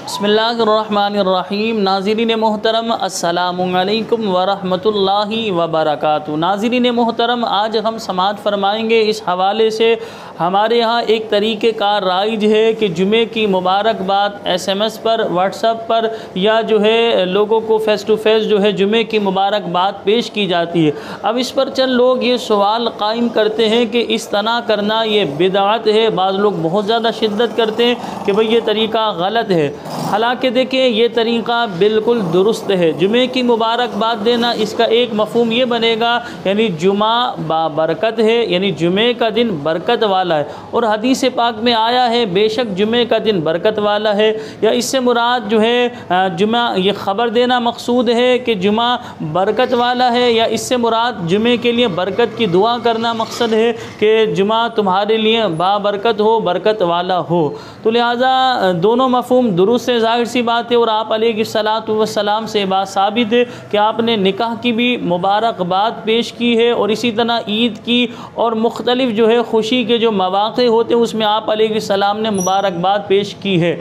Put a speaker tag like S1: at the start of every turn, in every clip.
S1: बिस्मिल्लाहिर्रहमानिर्रहीम। नाज़रीन मोहतरम अस्सलामु अलैकुम वरहमतुल्लाहि वबरकातुहू। नाज़रीन मोहतरम, आज हम समाअत फरमाएंगे इस हवाले से हमारे यहाँ एक तरीक़ेकार राइज है कि जुमे की मुबारकबाद SMS पर, व्हाट्सएप पर या जो है लोगों को फ़ेस टू फ़ेस जो है जुमे की मुबारकबाद पेश की जाती है। अब इस पर चंद लोग ये सवाल कायम करते हैं कि इस तरह करना ये बिदअत है। बाज़ लोग बहुत ज़्यादा शिद्दत करते हैं कि भाई ये तरीक़ा गलत है। हालांकि देखिए ये तरीक़ा बिल्कुल दुरुस्त है। जुमे की मुबारकबाद देना, इसका एक मफ़हूम ये बनेगा यानी जुमा बाबरकत है, यानी जुमे का दिन बरकत वाला है। और हदीस पाक में आया है बेशक जुमे का दिन बरकत वाला है, या इससे मुराद जो है जुमा, ये ख़बर देना मकसूद है कि जुमा बरकत वाला है, या इससे मुराद जुमे के लिए बरकत की दुआ करना मकसद है कि जुमा तुम्हारे लिए बाबरकत हो, बरकत वाला हो। तो लिहाजा दोनों मफ़हूम दुरुस्त है, ज़ाहिर सी बात है। और आप अलैहिस्सलातु वस्सलाम से बात साबित है कि आपने निकाह की भी मुबारकबाद पेश की है, और इसी तरह ईद की और मुख्तलिफ़ जो है खुशी के जो मवाक़े होते हैं उसमें आप अलैहिस्सलाम ने मुबारकबाद पेश की है।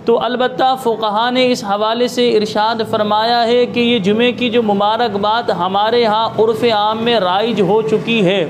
S1: तो अलबत्ता फ़ुक़हा ने इस हवाले से इरशाद फरमाया है कि ये जुमे की जो मुबारकबाद हमारे यहाँ उर्फ़ आम में राइज हो चुकी है,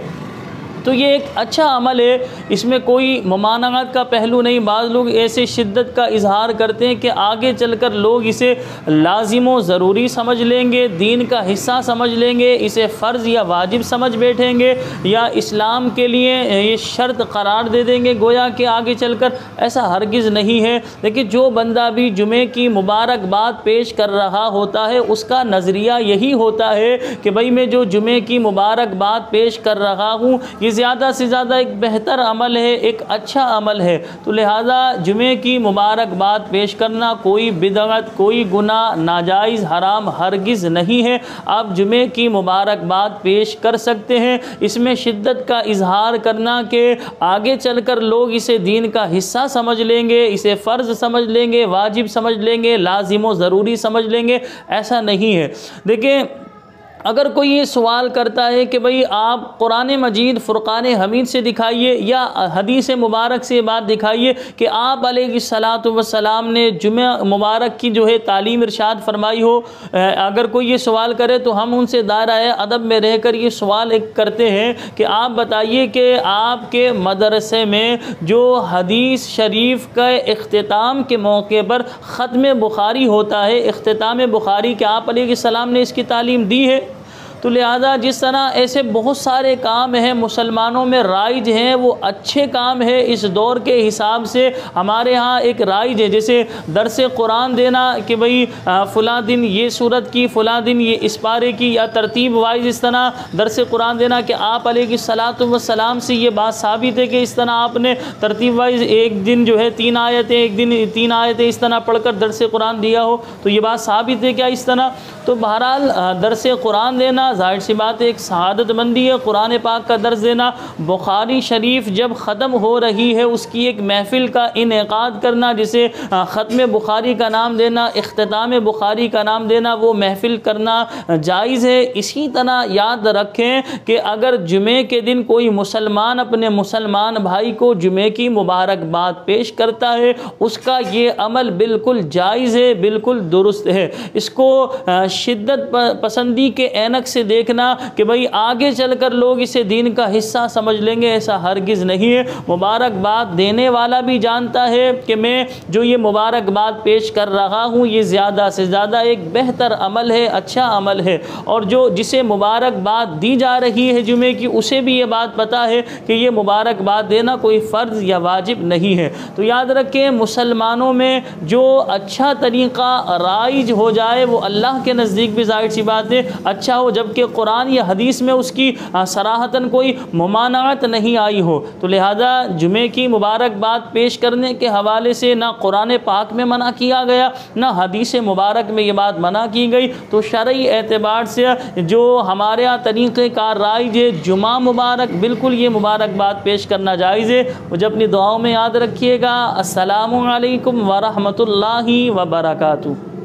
S1: तो ये एक अच्छा अमल है, इसमें कोई ममानत का पहलू नहीं। बाज़ लोग ऐसे शिद्दत का इजहार करते हैं कि आगे चलकर लोग इसे लाजिम व ज़रूरी समझ लेंगे, दीन का हिस्सा समझ लेंगे, इसे फ़र्ज़ या वाजिब समझ बैठेंगे, या इस्लाम के लिए ये शर्त करार दे देंगे गोया कि आगे चलकर। ऐसा हरगिज़ नहीं है। लेकिन जो बंदा भी जुमे की मुबारकबाद पेश कर रहा होता है उसका नज़रिया यही होता है कि भाई मैं जो जुमे की मुबारकबाद पेश कर रहा हूँ ये ज़्यादा से ज़्यादा एक बेहतर अमल है, एक अच्छा अमल है। तो लिहाजा जुमे की मुबारकबाद पेश करना कोई बिदअत, कोई गुनाह, नाजायज़, हराम हरगिज़ नहीं है। आप जुमे की मुबारकबाद पेश कर सकते हैं। इसमें शिद्दत का इजहार करना कि आगे चलकर लोग इसे दीन का हिस्सा समझ लेंगे, इसे फ़र्ज़ समझ लेंगे, वाजिब समझ लेंगे, लाजिम व ज़रूरी समझ लेंगे, ऐसा नहीं है। देखिए अगर कोई ये सवाल करता है कि भाई आप कुरान मजीद फ़ुरक़ान हमीद से दिखाइए या हदीस मुबारक से बात दिखाइए कि आप अलैहिस्सलातु वस्सलाम ने जुमे मुबारक की जो है तालीम इरशाद फरमाई हो। अगर कोई ये सवाल करे तो हम उनसे दायरा अदब में रहकर ये सवाल एक करते हैं कि आप बताइए कि आपके मदरसे में जो हदीस शरीफ का इख्तिताम के मौके पर ख़त्म बुखारी होता है, इख्तिताम बुखारी के आप अलैहिस्सलाम ने इसकी तालीम दी है? तो लिहाजा जिस तरह ऐसे बहुत सारे काम हैं मुसलमानों में राइज हैं, वो अच्छे काम है। इस दौर के हिसाब से हमारे यहाँ एक राइज है, जैसे दरस कुरान देना कि भाई फ़लाँ दिन ये सूरत की, फ़लाँ दिन ये इस पारे की, या तरतीब वाइज इस तरह दरस कुरान देना कि आप अलैहिस्सलातु वस्सलाम से ये बात साबित है कि इस तरह आपने तरतीब वाइज एक दिन जो है 3 आयतें, एक दिन 3 आयतें इस तरह पढ़कर दरस कुरान दिया हो, तो ये बात साबित है क्या इस तरह? तो बहरहाल दरस कुरान देना ज़ाहिर सी बात है एक सआदतमंदी है। कुरान पाक का दर्स देना, बुखारी शरीफ जब ख़त्म हो रही है उसकी एक महफ़िल का इनेकाद करना, जिसे ख़त्म बुखारी का नाम देना, इख्तिताम बुखारी का नाम देना, वो महफ़िल करना जायज़ है। इसी तरह याद रखें कि अगर जुमे के दिन कोई मुसलमान अपने मुसलमान भाई को जुमे की मुबारकबाद पेश करता है, उसका ये अमल बिल्कुल जायज़ है, बिल्कुल दुरुस्त है। इसको शिद्दत पसंदी के ऐनक से देखना कि भाई आगे चलकर लोग इसे दीन का हिस्सा समझ लेंगे, ऐसा हरगिज़ नहीं है। मुबारकबाद देने वाला भी जानता है कि मैं जो ये मुबारकबाद पेश कर रहा हूँ ये ज़्यादा से ज़्यादा एक बेहतर अमल है, अच्छा अमल है। और जो जिसे मुबारकबाद दी जा रही है जुमे की, उसे भी ये बात पता है कि ये मुबारकबाद देना कोई फ़र्ज़ या वाजिब नहीं है। तो याद रखें मुसलमानों में जो अच्छा तरीक़ा राइज हो जाए वो अल्लाह के नज़दीक भी ज़ाहिर सी बात है अच्छा हो, जबकि कुरान या हदीस में उसकी सराहतन कोई मुमानअत नहीं आई हो। तो लिहाजा जुमे की मुबारकबाद पेश करने के हवाले से ना कुरान पाक में मना किया गया, ना हदीस मुबारक में ये बात मना की गई। तो शरई एतबार से जो हमारे यहाँ तरीक़ेकार राइज है जुमा मुबारक, बिल्कुल ये मुबारकबाद पेश करना जायज़ है। मुझे अपनी दुआओं में याद रखिएगा। अस्सलामु अलैकुम व रहमतुल्लाहि व बरकातुहू।